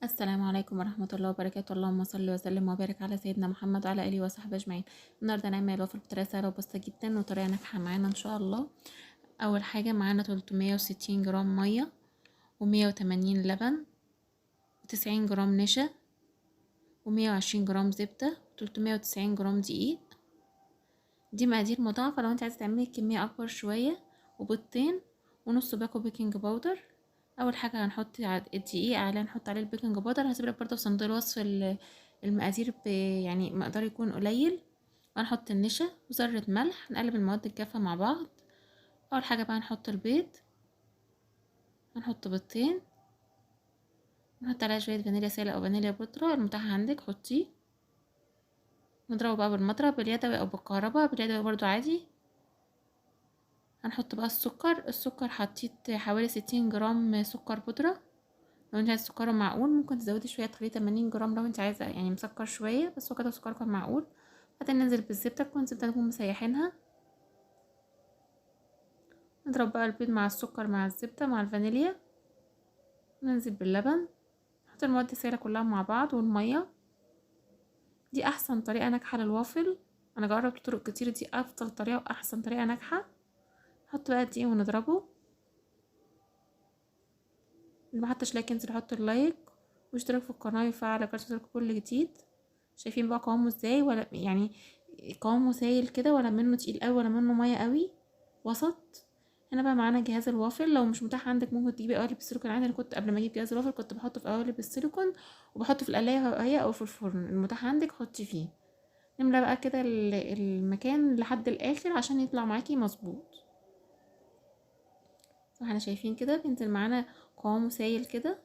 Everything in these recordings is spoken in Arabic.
السلام عليكم ورحمة الله وبركاته. اللهم صل وسلم وبارك على سيدنا محمد وعلى آله وصحبه أجمعين. النهاردة هنعمل وافل بطريقة سهلة وبسيطة جدا وطريقة ناجحة معانا إن شاء الله. أول حاجة معانا 360 جرام مية و180 لبن و90 جرام نشا و120 جرام زبدة و390 جرام دقيق. دي مقادير مضاعفة لو انت عايزة تعملي كمية أكبر شوية، وبيضتين ونص باكو بيكنج باودر. اول حاجه هنحط الدقيق عليه، نحط عليه البيكنج باودر. هسيبلك برضه في صندوق الوصف المقادير يعني مقدار يكون قليل. وهنحط النشا وذره ملح، نقلب المواد الجافه مع بعض. اول حاجه بقى هنحط البيض، هنحط بيضتين، نحط عليها شويه فانيليا سائله او فانيليا بودره المتاح عندك حطيه. نضربه بقى بالمضرب باليدوي او بالكهرباء، باليدوي برضو عادي. هنحط بقى السكر حطيت حوالي 60 جرام سكر بودره. لو انت عايزه سكر معقول ممكن تزودي شويه تخليه 80 جرام لو انت عايزه يعني مسكر شويه، بس هو كده سكر كان معقول. بعدين ننزل بالزبده، تكون الزبده نكون مسيحينها. نضرب بقى البيض مع السكر مع الزبده مع الفانيليا. ننزل باللبن، نحط المواد السائله كلها مع بعض والميه. دي احسن طريقه ناجحه للوافل، انا جربت طرق كتير، دي افضل طريقه واحسن طريقه ناجحه. نحط بقى الدقيق ونضربه. اللي محطش لايك ينزل يحط اللايك واشترك في القناه ويفعل جرس التنبيهات كل جديد. شايفين بقى قوامه ازاي؟ ولا يعني قوامه سايل كده، ولا منه تقيل قوي ولا منه ميه قوي، وسط. هنا بقى معانا جهاز الوافل، لو مش متاح عندك ممكن تجيبي قوالب السيليكون عادي. انا كنت قبل ما اجيب جهاز الوافل كنت بحطه في قوالب السيليكون وبحطه في القلايه الهوائيه او في الفرن المتاح عندك حطي فيه. نملى بقى كده المكان لحد الاخر عشان يطلع معاكي مظبوط. احنا شايفين كده بينزل معانا قوامه سايل كده.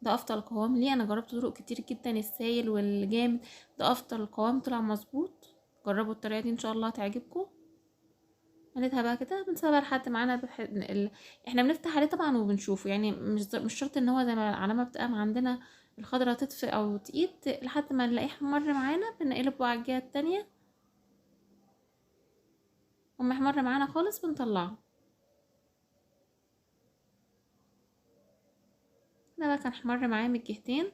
ده افضل قوام ليه، انا جربت طرق كتير جدا السايل والجامد، ده افضل قوام طلع مظبوط. جربوا الطريقه دي ان شاء الله تعجبكم. قليتها بقى كده بنسيبها بقى لحد معانا احنا بنفتح عليه طبعا وبنشوفه، يعني مش شرط ان هو زي ما العلامه بتقام عندنا الخضرة تطفي او تقيد، لحد ما نلاقيه احمر معانا بنقلبه على الجهه التانية. وما احمر معانا خالص بنطلعه. ده بقى كان احمر معايا من الجهتين.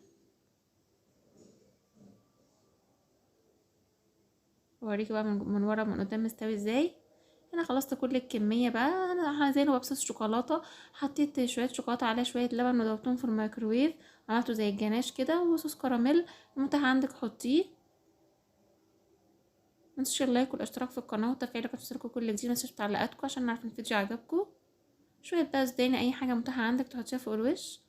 اوريكي بقى من ورا من قدام مستوي ازاي. انا خلصت كل الكميه بقى. انا زي ببصص شوكولاته، حطيت شويه شوكولاته عليها شويه لبن وضربتهم في الميكروويف، عملته زي الجناش كده. وصوص كراميل المتاح عندك حطيه. متنسوش اللايك والاشتراك في القناه وتفعيل جرس التنبيهات كل جديد. متنسوش تعليقاتكم عشان نعرف ان الفيديو عجبكم. شويه بقى زبادي، اي حاجه متاحه عندك تحطيها فوق الوش.